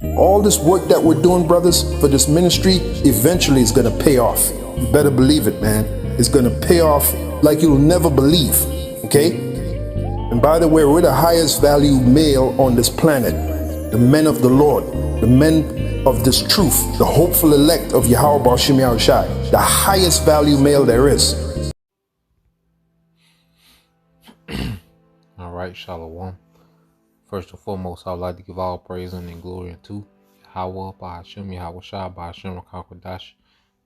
All this work that we're doing, brothers, for this ministry, eventually is going to pay off. You better believe it, man. It's going to pay off like you'll never believe. Okay? And by the way, we're the highest value male on this planet. The men of the Lord, the men of this truth, the hopeful elect of Yahweh Bashim Yahushai, the highest value male there is. All right, Shalom. First and foremost, I would like to give all praise and glory unto Yahweh, Bahashim, Yahweh Shah, Bahashim, Rakakwadash.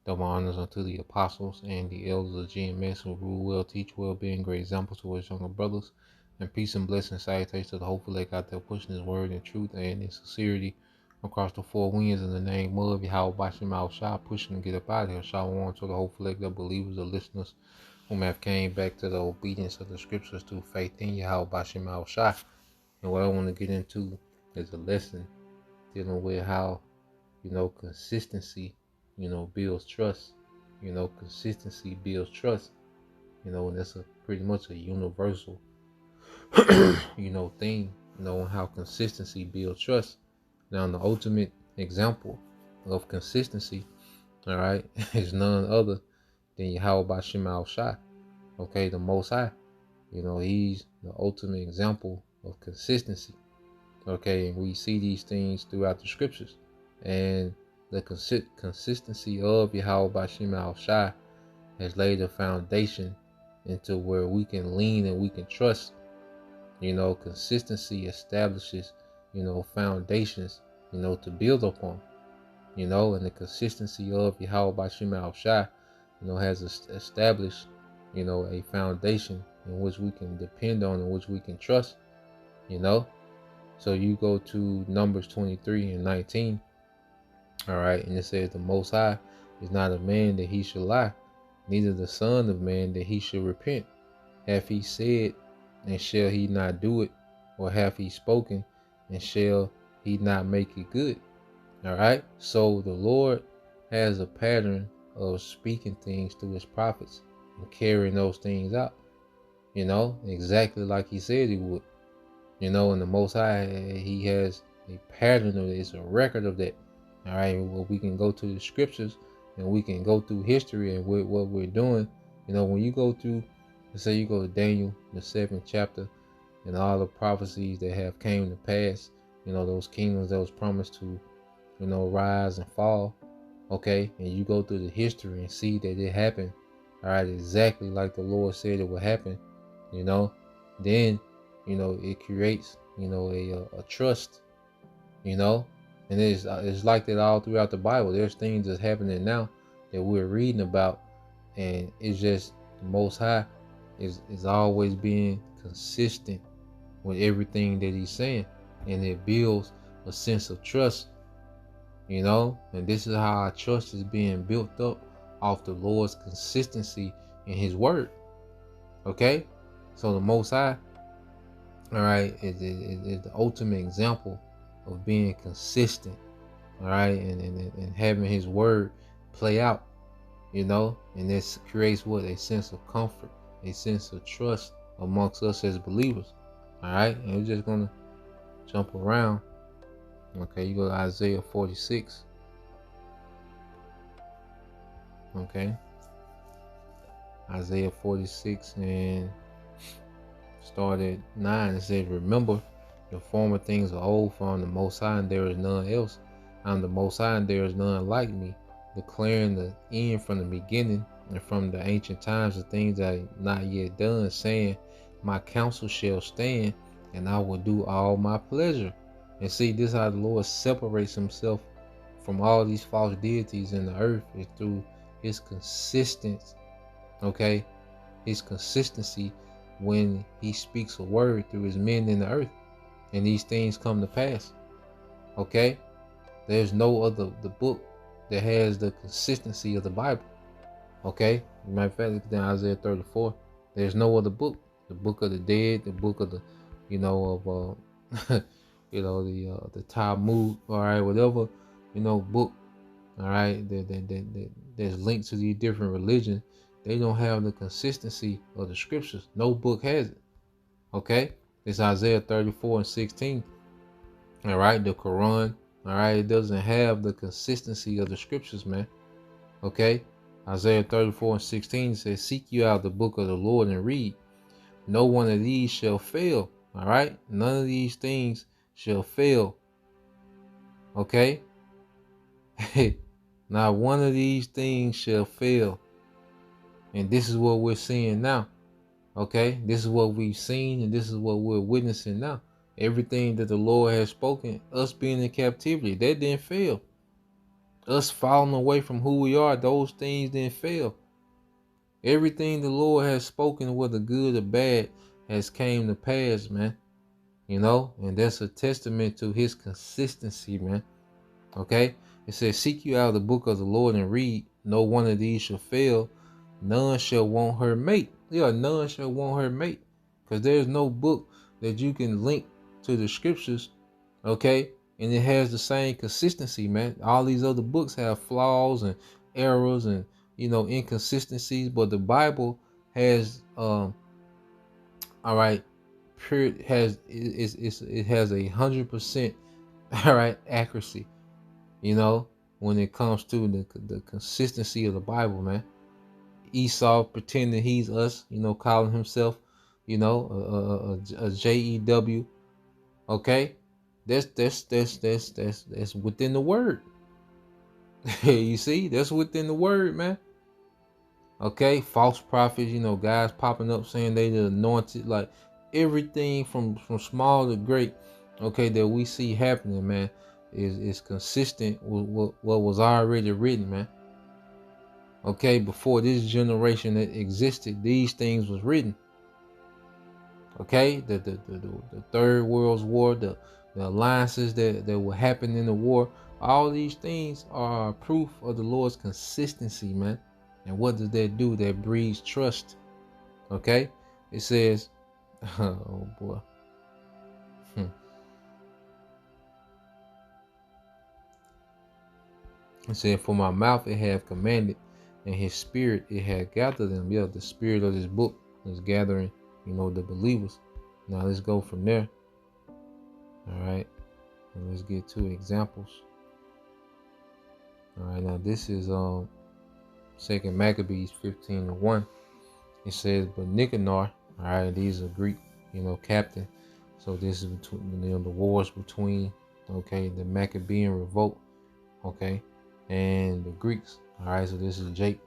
Double honors unto the apostles and the elders of GMS who rule well, teach well, being great examples to his younger brothers. And peace and blessing, salutations to the hopeful elect out there pushing his word in truth and in sincerity across the four winds in the name of Yahweh, Bahashim, Yahweh Shah, pushing to get up out of here. Shalom to the hopeful elect, the believers, the listeners, whom have came back to the obedience of the scriptures through faith in Yahweh, Bahashim, Yahweh Shah. And what I want to get into is a lesson dealing with how, consistency, builds trust. Consistency builds trust. And that's pretty much a universal, thing, how consistency builds trust. Now, the ultimate example of consistency, all right, is none other than Yahweh Bashim Al Shai, okay, the Most High. He's the ultimate example of consistency. Okay, and we see these things throughout the scriptures. And the consistency of Yahweh Bashim Al Shai has laid a foundation into where we can lean and we can trust. Consistency establishes, foundations, to build upon. And the consistency of Yahweh Bashim Al Shai, has established, a foundation in which we can depend on, in which we can trust, So you go to Numbers 23 and 19, all right, and it says, the Most High is not a man that he should lie, neither the Son of Man that he should repent. Hath he said, and shall he not do it? Or hath he spoken, and shall he not make it good? All right, so the Lord has a pattern of speaking things through his prophets and carrying those things out, exactly like he said he would. And the Most High, he has a pattern of it. It's a record of that. All right, well, we can go to the scriptures and we can go through history and what we're doing. When you go through, let's say you go to Daniel, the 7th chapter, and all the prophecies that have came to pass, those kingdoms that was promised to, rise and fall, okay, and you go through the history and see that it happened, all right, exactly like the Lord said it would happen, then, it creates, a trust, and it's like that all throughout the Bible. There's things that's happening now that we're reading about, and it's just the Most High is always being consistent with everything that he's saying, and it builds a sense of trust, and this is how our trust is being built up off the Lord's consistency in his word. Okay, so the Most High, all right, is the ultimate example of being consistent, all right, and having his word play out, and this creates what? A sense of comfort, a sense of trust amongst us as believers, all right. And we're just gonna jump around. Okay, you go to Isaiah 46. Okay, Isaiah 46 and start at 9. It says, remember, the former things are old, for I'm the Most High, and there is none else. I'm the Most High, and there is none like me, declaring the end from the beginning, and from the ancient times the things that are not yet done, saying, my counsel shall stand, and I will do all my pleasure. And see, this is how the Lord separates himself from all these false deities in the earth, is through his consistency, okay? His consistency when he speaks a word through his men in the earth, and these things come to pass. Okay, there's no other the book that has the consistency of the Bible. Okay, matter of fact, look down Isaiah 34. There's no other book. The book of the dead, the book of the, the Talmud, all right, whatever, book, all right, that's linked to these different religions. They don't have the consistency of the scriptures. No book has it. Okay, it's Isaiah 34 and 16. All right, the Quran, All right, it doesn't have the consistency of the scriptures, man. Okay, Isaiah 34:16 says, "Seek you out the book of the Lord and read. No one of these shall fail." All right, none of these things shall fail. Okay, not one of these things shall fail. And this is what we're seeing now. Okay, this is what we've seen, and this is what we're witnessing now. Everything that the Lord has spoken, us being in captivity, that didn't fail. Us falling away from who we are, those things didn't fail. Everything the Lord has spoken, whether good or bad, has came to pass, man. You know, and that's a testament to his consistency, man. Okay, it says, "Seek you out the book of the Lord and read. No one of these shall fail. None shall want her mate." Yeah, none shall want her mate. Because there's no book that you can link to the scriptures, okay? And it has the same consistency, man. All these other books have flaws and errors and, inconsistencies, but the Bible has, all right, it has 100%, all right, accuracy. When it comes to the consistency of the Bible, man. Esau pretending he's us, calling himself, a JEW. Okay, that's within the word. You see, that's within the word, man. Okay, false prophets, guys popping up saying they the anointed, like everything from small to great. Okay, that we see happening, man, is consistent with what was already written, man. Okay, before this generation that existed, these things was written. Okay, the Third World War, the alliances that will happen in the war, all these things are proof of the Lord's consistency, man. And what does that do? That breeds trust. Okay, it says, oh boy. It said, "For my mouth it hath commanded, and his spirit it had gathered them." Yeah, the spirit of this book is gathering, the believers. Now let's go from there. All right, and let's get 2 examples. All right, now this is 2 Maccabees 15:1. It says, "But Nicanor," all right, these are Greek, captain. So this is between the wars between, okay, the Maccabean revolt, okay, and the Greeks. All right, so this is Jake,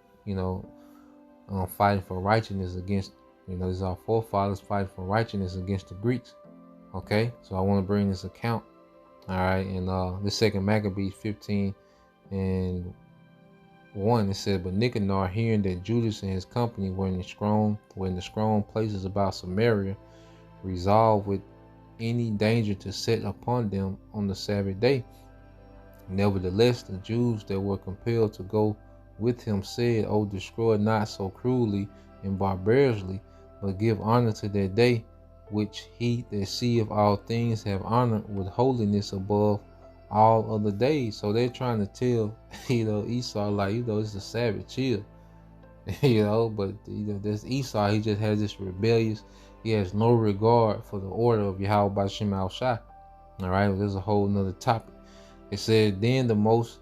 fighting for righteousness against, these are our forefathers fighting for righteousness against the Greeks. Okay, so I want to bring this account. All right, and this 2 Maccabees 15:1, it said, "But Nicanor, hearing that Judas and his company were in the strong places about Samaria, resolved with any danger to set upon them on the Sabbath day. Nevertheless, the Jews that were compelled to go with him said, O destroy not so cruelly and barbarously, but give honor to that day, which he that seeth all things have honored with holiness above all other days." So they're trying to tell, Esau, like, it's a Sabbath, chill. But this Esau, he just has this rebellious, he has no regard for the order of Yahweh B'Shem Al-Shai. All right, there's a whole nother topic. It said, "Then the most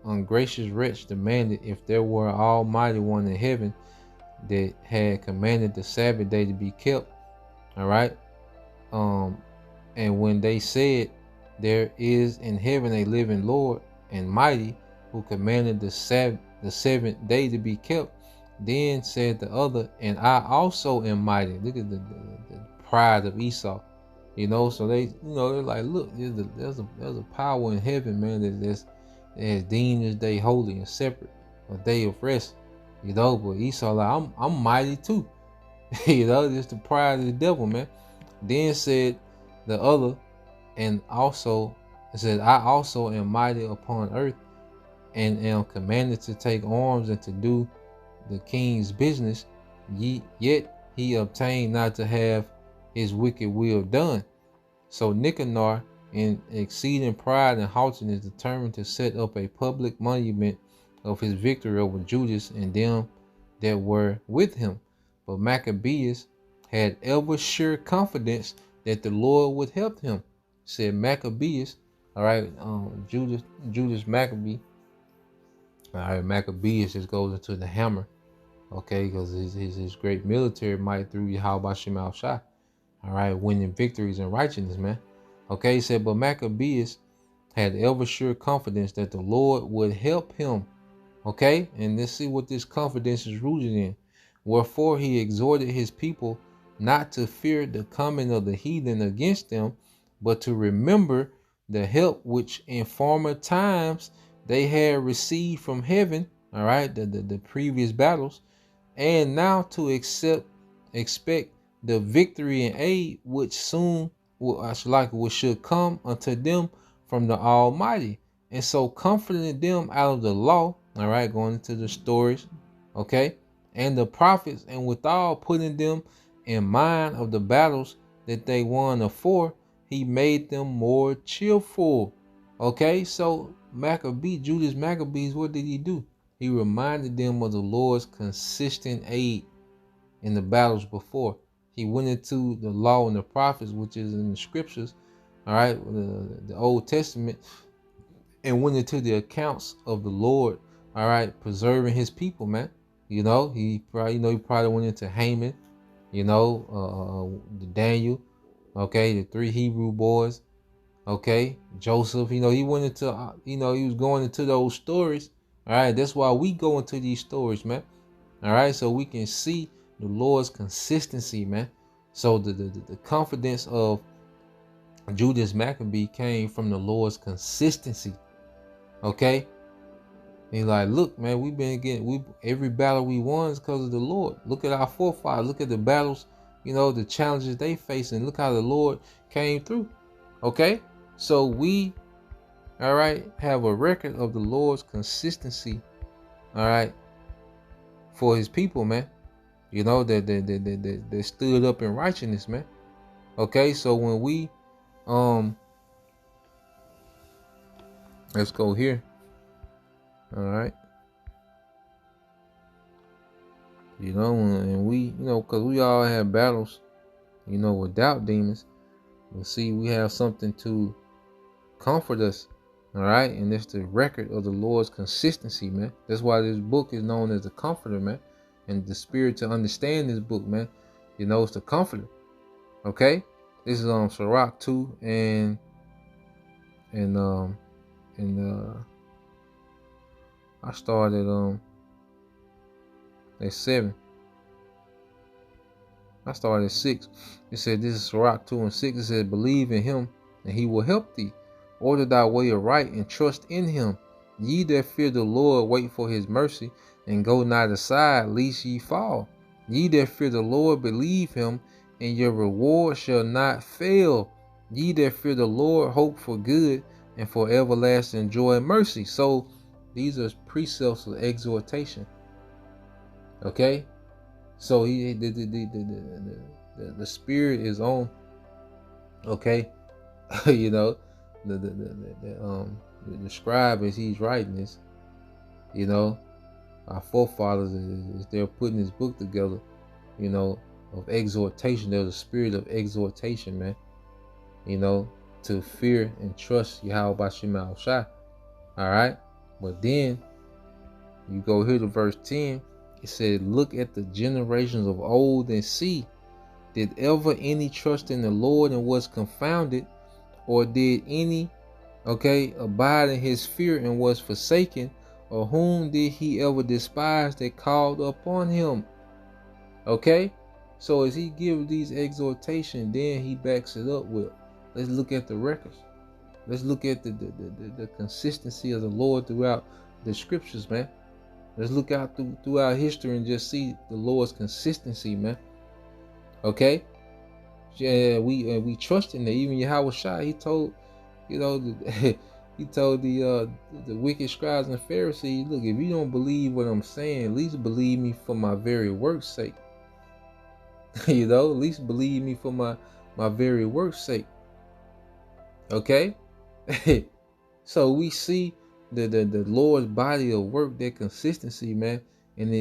ungracious wretch demanded if there were an almighty one in heaven that had commanded the Sabbath day to be kept." All right. And when they said, "There is in heaven a living Lord and mighty, who commanded the seventh day to be kept," then said the other, "And I also am mighty." Look at the pride of Esau. So they, they're like, look, there's a power in heaven, man, that has deemed this day holy and separate, a day of rest. But Esau, like, I'm mighty too. Just the pride of the devil, man. Then said the other, and also said, "I also am mighty upon earth, and am commanded to take arms and to do the king's business. Yet he obtained not to have his wicked will done." So Nicanor, in exceeding pride and haughtiness, determined to set up a public monument of his victory over Judas and them that were with him. But Maccabeus had ever sure confidence that the Lord would help him. Said Maccabeus, All right, Judas Maccabee. All right, Maccabeus just goes into the hammer, okay, because his great military might through Yahweh Shem Shai. All right, winning victories and righteousness, man. Okay, he said, but Maccabeus had ever sure confidence that the Lord would help him. Okay, and let's see what this confidence is rooted in. Wherefore he exhorted his people not to fear the coming of the heathen against them, but to remember the help which in former times they had received from heaven. All right, the previous battles, and now to expect the victory and aid which soon which should come unto them from the Almighty. And so comforting them out of the law, all right, going into the stories, okay, and the prophets, and withal putting them in mind of the battles that they won afore, he made them more cheerful. Okay, so Judas Maccabees, what did he do? He reminded them of the Lord's consistent aid in the battles before. He went into the law and the prophets, which is in the scriptures, all right, the Old Testament, and went into the accounts of the Lord, all right, preserving his people, man. He probably went into Haman, the Daniel, okay, the 3 Hebrew boys, okay, Joseph, he went into, he was going into those stories. All right, that's why we go into these stories, man. All right, so we can see the Lord's consistency, man. So the confidence of Judas Maccabee came from the Lord's consistency. Okay, he's like, look, man, we've been getting every battle we won is because of the Lord. Look at our forefathers. Look at the battles, the challenges they face, and look how the Lord came through. Okay, so we, all right, have a record of the Lord's consistency, all right, for his people, man. That stood up in righteousness, man. Okay, so when we let's go here. All right. And we, because we all have battles, with doubt demons. But see, we have something to comfort us. All right. And that's the record of the Lord's consistency, man. That's why this book is known as the Comforter, man. And the spirit to understand this book, man, it's the Comforter. Okay. This is Sirach 2 and I started at 7. I started at 6. It said, this is Sirach 2 and 6. It said, believe in him and he will help thee. Order thy way aright and trust in him. Ye that fear the Lord, wait for his mercy, and go not aside, lest ye fall. Ye that fear the Lord, believe him, and your reward shall not fail. Ye that fear the Lord, hope for good, and for everlasting joy and mercy. So these are precepts of exhortation. Okay, so the spirit is on. Okay, the scribe, as he's writing this, our forefathers is they're putting this book together, of exhortation. There's a spirit of exhortation, man. To fear and trust Yahweh Shem Shai. All right, but then you go here to verse 10. It said, look at the generations of old and see, did ever any trust in the Lord and was confounded, or did any, abide in his fear and was forsaken, or whom did he ever despise that called upon him? Okay, so as he gives these exhortations, then he backs it up with, let's look at the records. Let's look at the consistency of the Lord throughout the scriptures, man. Let's look out throughout history and just see the Lord's consistency, man. Okay? Yeah, we trust in that. Even Yahweh Shai, he told, he told the wicked scribes and Pharisees, look, if you don't believe what I'm saying, at least believe me for my very work's sake. At least believe me for my very work's sake. Okay? So we see the Lord's body of work, that consistency, man, and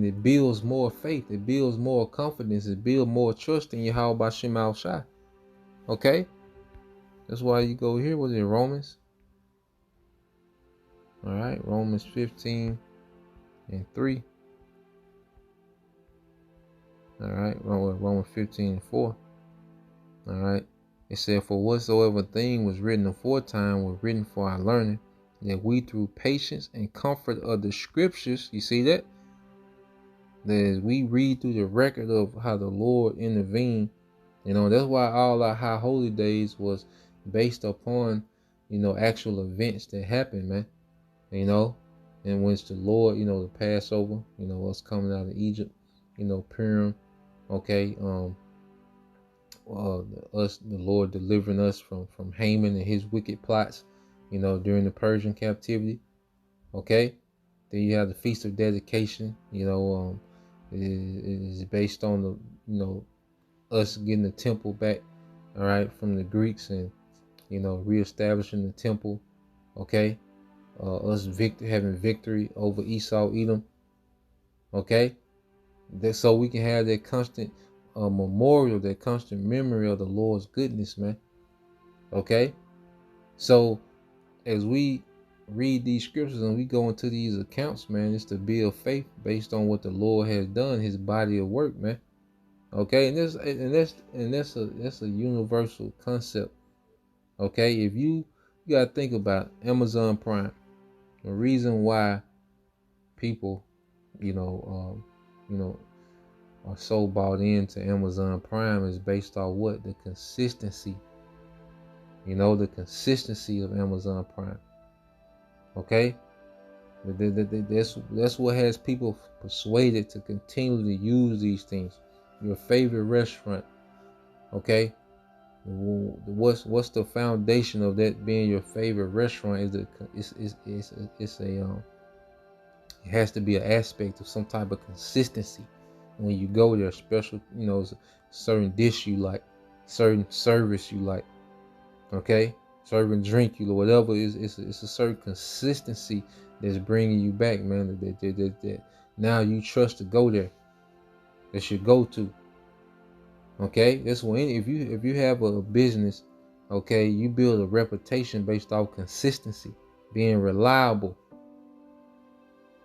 it builds more faith, it builds more confidence, it builds more trust in Yahweh Shem Shai. Okay, That's why you go here. Was it Romans? All right, Romans 15:3. All right, Romans 15:4. All right, it said, "For whatsoever thing was written aforetime was written for our learning, that we through patience and comfort of the scriptures," you see that? That as we read through the record of how the Lord intervened, that's why all our high holy days was based upon, actual events that happened, man. In which the Lord, the Passover, us coming out of Egypt, Purim, okay, the Lord delivering us from Haman and his wicked plots, during the Persian captivity, okay. Then you have the Feast of Dedication, it is based on us getting the temple back, all right, from the Greeks, and reestablishing the temple, okay. Us having victory over Esau, Edom, okay. So we can have that constant memorial, that constant memory of the Lord's goodness, man. Okay. So as we read these scriptures and we go into these accounts, man, it's to build faith based on what the Lord has done, his body of work, man. Okay, and that's a universal concept. Okay, if you gotta think about Amazon Prime, the reason why people, are so bought into Amazon Prime is based on what? The consistency. The consistency of Amazon Prime. Okay? That's what has people persuaded to continually use these things. Your favorite restaurant. Okay? What's the foundation of that being your favorite restaurant? It has to be an aspect of some type of consistency. When you go there, special, certain dish you like, certain service you like, okay, certain drink you like, whatever, it's a certain consistency that's bringing you back, man. That now you trust to go there. That's your go-to. Okay, that's when if you have a business, okay, you build a reputation based off consistency, being reliable.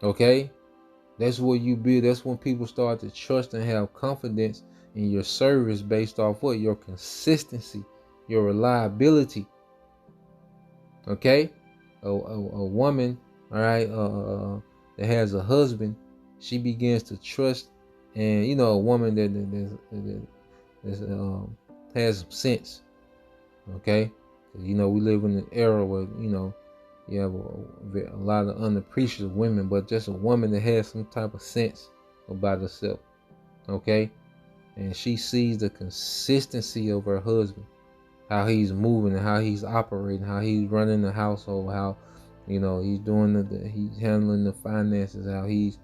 Okay. That's what you build. That's when people start to trust and have confidence in your service based off what? Your consistency, your reliability. Okay? A woman, all right, that has a husband, she begins to trust, and a woman that has some sense. Okay? We live in an era where, you have a lot of unappreciative women, but just a woman that has some type of sense about herself, okay? And she sees the consistency of her husband, how he's moving and how he's operating, how he's running the household, how, he's doing he's handling the finances, how he's,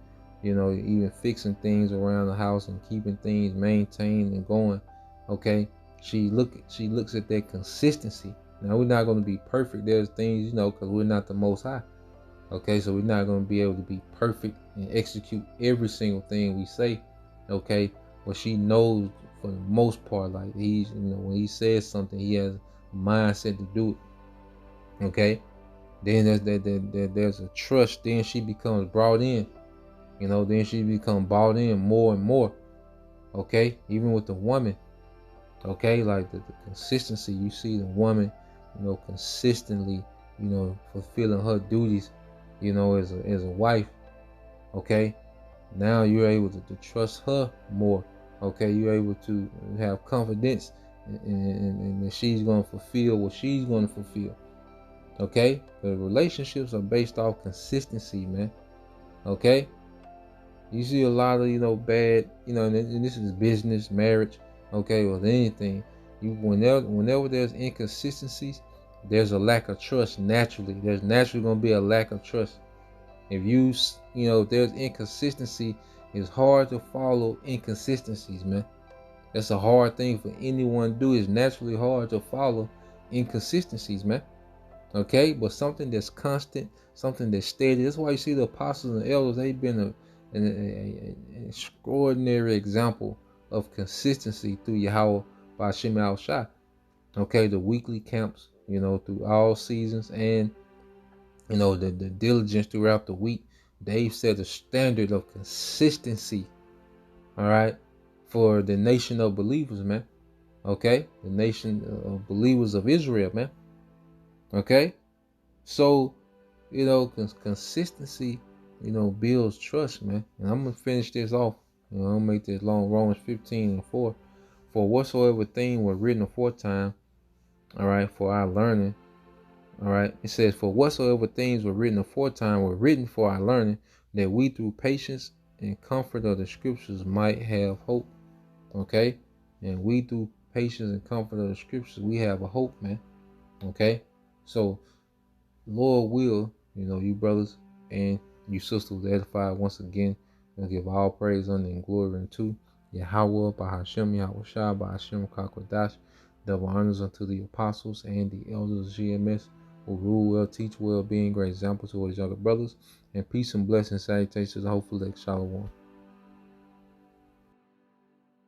even fixing things around the house and keeping things maintained and going, okay? She looks at that consistency. Now, we're not going to be perfect. There's things, because we're not the Most High. Okay, so we're not going to be able to be perfect and execute every single thing we say. Okay, but she knows for the most part, like he's, when he says something, he has a mindset to do it. Okay, then there's a trust. Then she becomes brought in. Then she becomes bought in more and more. Okay, even with the woman. Okay, like the consistency, you see the woman, consistently, fulfilling her duties, as a wife. Okay, now you're able to trust her more. Okay, you're able to have confidence and that she's going to fulfill what she's going to fulfill. Okay, the relationships are based off consistency, man. Okay, you see a lot of bad, and this is business, marriage. Okay, with anything, whenever there's inconsistencies, there's a lack of trust. Naturally, there's naturally gonna be a lack of trust. If if there's inconsistency, it's hard to follow inconsistencies, man. That's a hard thing for anyone to do. It's naturally hard to follow inconsistencies, man. Okay, but something that's constant, something that's steady. That's why you see the apostles and elders. They've been an extraordinary example of consistency through Yahweh by Shem Al Shai. Okay, the weekly camps, through all seasons, and the diligence throughout the week. They've set a standard of consistency, all right, for the nation of believers, man. Okay, the nation of believers of Israel, man. Okay, so consistency, builds trust, man. And I'm gonna finish this off. I'm gonna make this long. Romans 15:4. For whatsoever thing were written aforetime, all right, for our learning. All right, it says, for whatsoever things were written aforetime were written for our learning, that we through patience and comfort of the scriptures might have hope. Okay, and we through patience and comfort of the scriptures, we have a hope, man. Okay, so Lord will, you brothers and you sisters edified once again, and give all praise, honor, and glory unto Yahweh, by Hashem, Yahweh Shai, by Hashem, Kakwadash. Double honors unto the apostles and the elders of GMS, who rule well, teach well, being great example to his younger brothers, and peace and blessings, salutations, hopefully, Shalom.